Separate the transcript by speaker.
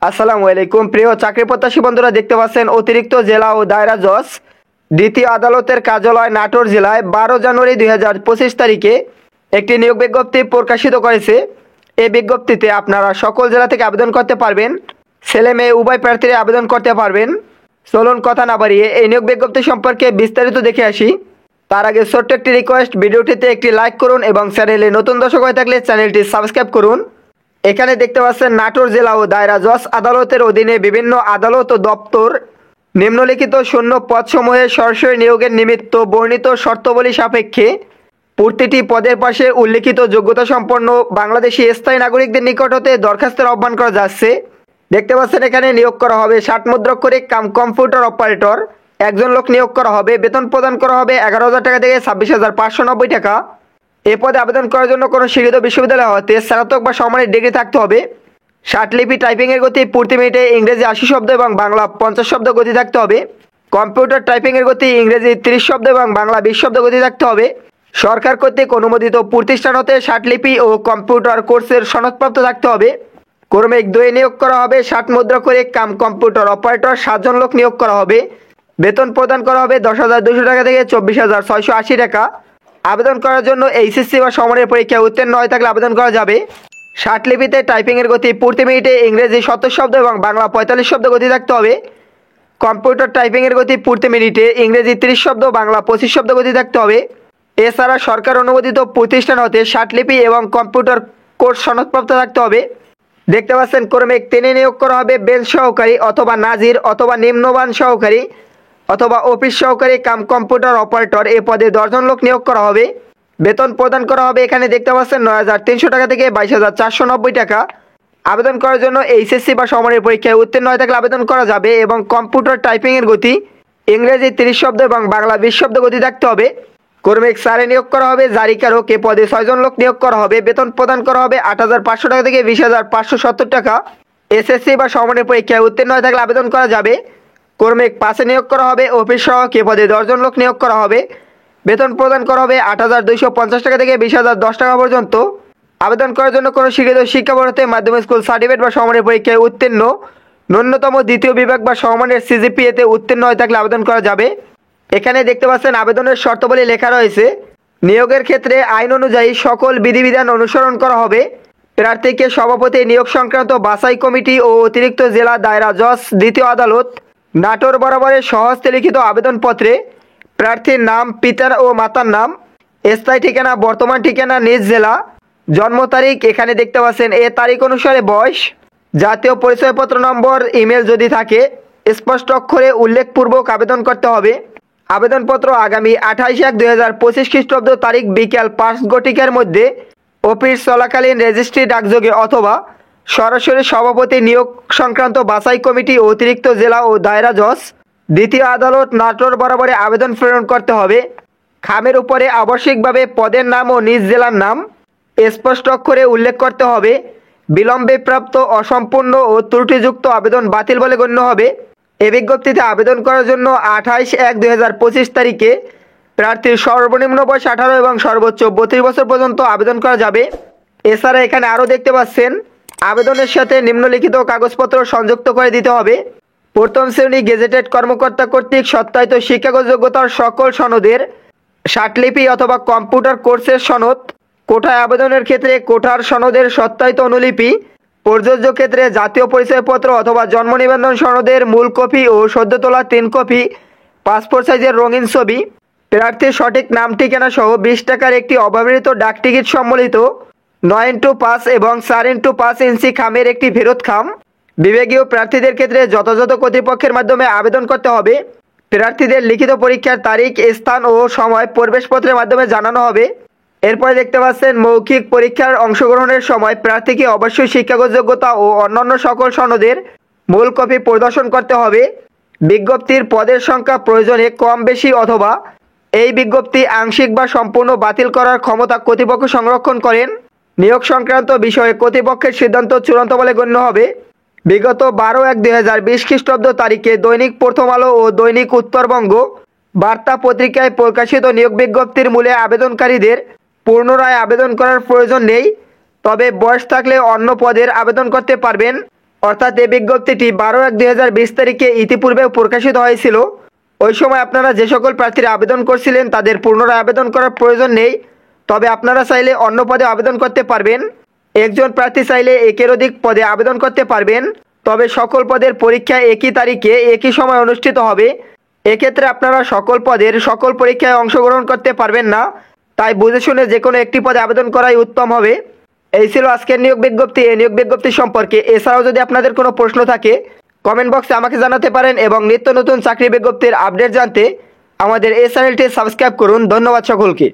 Speaker 1: আসসালামু আলাইকুম প্রিয় চাকরি প্রত্যাশী বন্ধুরা, দেখতে পাচ্ছেন অতিরিক্ত জেলা ও দায়রা জজ দ্বিতীয় আদালতের কার্যালয় নাটোর জেলায় 12 জানুয়ারি 2025 তারিখে একটি নিয়োগ বিজ্ঞপ্তি প্রকাশিত করেছে। এই বিজ্ঞপ্তিতে আপনারা সকল জেলা থেকে আবেদন করতে পারবেন। ছেলে মেয়ে উভয় প্রার্থীরা আবেদন করতে পারবেন। চলুন কথা না বাড়িয়ে এই নিয়োগ বিজ্ঞপ্তি সম্পর্কে বিস্তারিত দেখে আসি। তার আগে ছোট্ট একটি রিকোয়েস্ট, ভিডিওটিতে একটি লাইক করুন এবং চ্যানেলে নতুন দর্শক হয়ে থাকলে চ্যানেলটি সাবস্ক্রাইব করুন। এখানে দেখতে পাচ্ছেন নাটোর জেলা ও দায়রা জজ আদালতের অধীনে বিভিন্ন আদালত ও দপ্তর নিম্নলিখিত শূন্য পদসমূহে সরাসরি নিয়োগের নিমিত্ত বর্ণিত শর্তাবলী সাপেক্ষে প্রতিটি পদের পাশে উল্লিখিত যোগ্যতা সম্পন্ন বাংলাদেশি স্থায়ী নাগরিকদের নিকট হতে দরখাস্তের আহ্বান করা যাচ্ছে। দেখতে পাচ্ছেন এখানে নিয়োগ করা হবে 60 মুদ্রাক্ষরিক কম্পিউটার অপারেটর। একজন লোক নিয়োগ করা হবে। বেতন প্রদান করা হবে 11,000 টাকা থেকে 26,590 টাকা। এ পদে আবেদন করার জন্য কোনো স্বীকৃত বিশ্ববিদ্যালয় হতে স্নাতক বা সমমানের ডিগ্রি থাকতে হবে। লিপি টাইপিংয়ের গতি প্রতি মিনিটে ইংরেজি 80 শব্দ এবং বাংলা 50 শব্দ গতি থাকতে হবে। কম্পিউটার টাইপিংয়ের গতি ইংরেজি 30 শব্দ এবং বাংলা 20 শব্দ গতি থাকতে হবে। সরকার কর্তৃক অনুমোদিত প্রতিষ্ঠান হতে লিপি ও কম্পিউটার কোর্সের সনদপ্রাপ্ত থাকতে হবে। ক্রমিক 2 নিয়োগ করা হবে 60 মুদ্রাক্ষরিক কম্পিউটার অপারেটর। 7 জন লোক নিয়োগ করা হবে। বেতন প্রদান করা হবে 10,200 টাকা থেকে 24,680 টাকা। আবেদন করার জন্য এইচএসসি বা সমমানের পরীক্ষায় উত্তীর্ণ হয়ে থাকলে আবেদন করা যাবে। লিপিতে টাইপিংয়ের গতি প্রতি মিনিটে ইংরেজি 70 শব্দ এবং বাংলা 45 শব্দ গতি থাকতে হবে। কম্পিউটার টাইপিংয়ের গতি প্রতি মিনিটে ইংরেজি 30 শব্দ বাংলা 25 শব্দ গতি থাকতে হবে। এছাড়া সরকার অনুমোদিত প্রতিষ্ঠান হতে লিপি এবং কম্পিউটার কোর্স সনদপ্রাপ্ত থাকতে হবে। দেখতে পাচ্ছেন ক্রমিক 3 নিয়োগ করা হবে বেঞ্চ সহকারী অথবা নাজির অথবা নিম্নমান সহকারী অথবা অফিস সহকারী কম্পিউটার অপারেটর। এ পদে 10 জন লোক নিয়োগ করা হবে। বেতন প্রদান করা হবে এখানে দেখতে পাচ্ছেন 9,300 টাকা থেকে 22,490 টাকা। আবেদন করার জন্য এইচএসসি বা সমমানের পরীক্ষায় উত্তীর্ণ হয়ে থাকলে আবেদন করা যাবে এবং কম্পিউটার টাইপিংয়ের গতি ইংরেজি 30 শব্দ এবং বাংলা 20 শব্দ গতি থাকতে হবে। ক্রমিক 4 নিয়োগ করা হবে জারিকারক। এ পদে 6 জন লোক নিয়োগ করা হবে। বেতন প্রদান করা হবে 8,500 টাকা থেকে 20,570 টাকা। এসএসসি বা সমমানের পরীক্ষায় উত্তীর্ণ হয়ে থাকলে আবেদন করা যাবে। ক্রমিক 5 নিয়োগ করা হবে অফিস সহায়ক। এ পদে 10 জন লোক নিয়োগ করা হবে। বেতন প্রদান করা হবে 8,250 টাকা থেকে 20,010 টাকা পর্যন্ত। আবেদন করার জন্য কোনো স্বীকৃত শিক্ষা বোর্ড হতে মাধ্যমিক স্কুল সার্টিফিকেট বা সমমানের পরীক্ষায় উত্তীর্ণ ন্যূনতম দ্বিতীয় বিভাগ বা সমমানের সিজিপিএতে উত্তীর্ণ হয়ে থাকলে আবেদন করা যাবে। এখানে দেখতে পাচ্ছেন আবেদনের শর্তাবলী লেখা রয়েছে। নিয়োগের ক্ষেত্রে আইন অনুযায়ী সকল বিধিবিধান অনুসরণ করা হবে। প্রার্থীকে সভাপতি নিয়োগ সংক্রান্ত বাছাই কমিটি ও অতিরিক্ত জেলা দায়রা জজ দ্বিতীয় আদালত নাটোর বরাবরের স্বহস্তে লিখিত আবেদনপত্রে প্রার্থীর নাম, পিতার ও মাতার নাম, স্থায়ী ঠিকানা, বর্তমান ঠিকানা, নিজ জেলা, জন্ম তারিখ এখানে দেখতে পাচ্ছেন এ তারিখ অনুসারে বয়স, জাতীয় পরিচয়পত্র নম্বর, ইমেল যদি থাকে স্পষ্ট অক্ষরে উল্লেখপূর্বক আবেদন করতে হবে। আবেদনপত্র আগামী 28/1/2025 খ্রিস্টাব্দ তারিখ বিকাল 5 ঘটিকার মধ্যে অফিস চলাকালীন রেজিস্ট্রি ডাকযোগে অথবা সরাসরি সভাপতি নিয়োগ সংক্রান্ত বাছাই কমিটি ও অতিরিক্ত জেলা ও দায়রা জজ দ্বিতীয় আদালত নাটোর বরাবরে আবেদন প্রেরণ করতে হবে। খামের উপরে আবশ্যিকভাবে পদের নাম ও নিজ জেলার নাম স্পষ্ট অক্ষরে উল্লেখ করতে হবে। বিলম্বে প্রাপ্ত, অসম্পূর্ণ ও ত্রুটিযুক্ত আবেদন বাতিল বলে গণ্য হবে। এ বিজ্ঞপ্তিতে আবেদন করার জন্য 28/1/2025 তারিখে প্রার্থীর সর্বনিম্ন বয়স 18 এবং সর্বোচ্চ 32 বছর পর্যন্ত আবেদন করা যাবে। এছাড়া এখানে আরও দেখতে পাচ্ছেন আবেদনের সাথে নিম্নলিখিত কাগজপত্র সংযুক্ত করে দিতে হবে। প্রথম শ্রেণী গেজেটেড কর্মকর্তা কর্তৃক সত্যায়িত শিক্ষাগত যোগ্যতার সকল সনদের লিপি অথবা কম্পিউটার কোর্সের সনদ, কোঠায় আবেদনের ক্ষেত্রে কোঠার সনদের সত্যায়িত অনুলিপি, প্রযোজ্য ক্ষেত্রে জাতীয় পরিচয়পত্র অথবা জন্ম নিবন্ধন সনদের মূল কপি ও সদ্য তোলা 3 কপি, পাসপোর্ট সাইজের রঙিন ছবি, প্রার্থীর সঠিক নাম ঠিকানা সহ 20 টাকার একটি অব্যবহৃত ডাকটিকিট সম্বলিত 9x5 এবং 4x5 ইঞ্চি খামের একটি ফেরত খাম। বিভাগীয় প্রার্থীদের ক্ষেত্রে যথাযথ কর্তৃপক্ষের মাধ্যমে আবেদন করতে হবে। প্রার্থীদের লিখিত পরীক্ষার তারিখ, স্থান ও সময় প্রবেশপত্রের মাধ্যমে জানানো হবে। এরপরে দেখতে পাচ্ছেন মৌখিক পরীক্ষার অংশগ্রহণের সময় প্রার্থীকে অবশ্যই শিক্ষাগত যোগ্যতা ও অন্যান্য সকল সনদের মূল কপি প্রদর্শন করতে হবে। বিজ্ঞপ্তির পদের সংখ্যা প্রয়োজনে কম বেশি অথবা এই বিজ্ঞপ্তি আংশিক বা সম্পূর্ণ বাতিল করার ক্ষমতা কর্তৃপক্ষ সংরক্ষণ করেন। নিয়োগ সংক্রান্ত বিষয়ে কর্তৃপক্ষের সিদ্ধান্ত চূড়ান্ত বলে গণ্য হবে। বিগত 12/1/2020 খ্রিস্টাব্দ তারিখে দৈনিক প্রথম আলো ও দৈনিক উত্তরবঙ্গ বার্তা পত্রিকায় প্রকাশিত নিয়োগ বিজ্ঞপ্তির মূলে আবেদনকারীদের পুনরায় আবেদন করার প্রয়োজন নেই। তবে বয়স থাকলে অন্য পদের আবেদন করতে পারবেন। অর্থাৎ এই বিজ্ঞপ্তিটি 12/1/2020 তারিখে ইতিপূর্বেও প্রকাশিত হয়েছিল। ওই সময় আপনারা যে সকল প্রার্থীরা আবেদন করছিলেন তাদের পুনরায় আবেদন করার প্রয়োজন নেই, তবে আপনারা চাইলে অন্য পদে আবেদন করতে পারবেন। একজন প্রার্থী চাইলে একের অধিক পদে আবেদন করতে পারবেন, তবে সকল পদের পরীক্ষা একই তারিখে একই সময় অনুষ্ঠিত হবে। এক্ষেত্রে আপনারা সকল পদের সকল পরীক্ষায় অংশগ্রহণ করতে পারবেন না, তাই বুঝে শুনে যে কোনো একটি পদে আবেদন করাই উত্তম হবে। এই ছিল আজকের নিয়োগ বিজ্ঞপ্তি। এই নিয়োগ বিজ্ঞপ্তি সম্পর্কে এছাড়াও যদি আপনাদের কোনো প্রশ্ন থাকে কমেন্ট বক্সে আমাকে জানাতে পারেন এবং নিত্য নতুন চাকরি বিজ্ঞপ্তির আপডেট জানতে আমাদের এই চ্যানেলটি সাবস্ক্রাইব করুন। ধন্যবাদ সকলকে।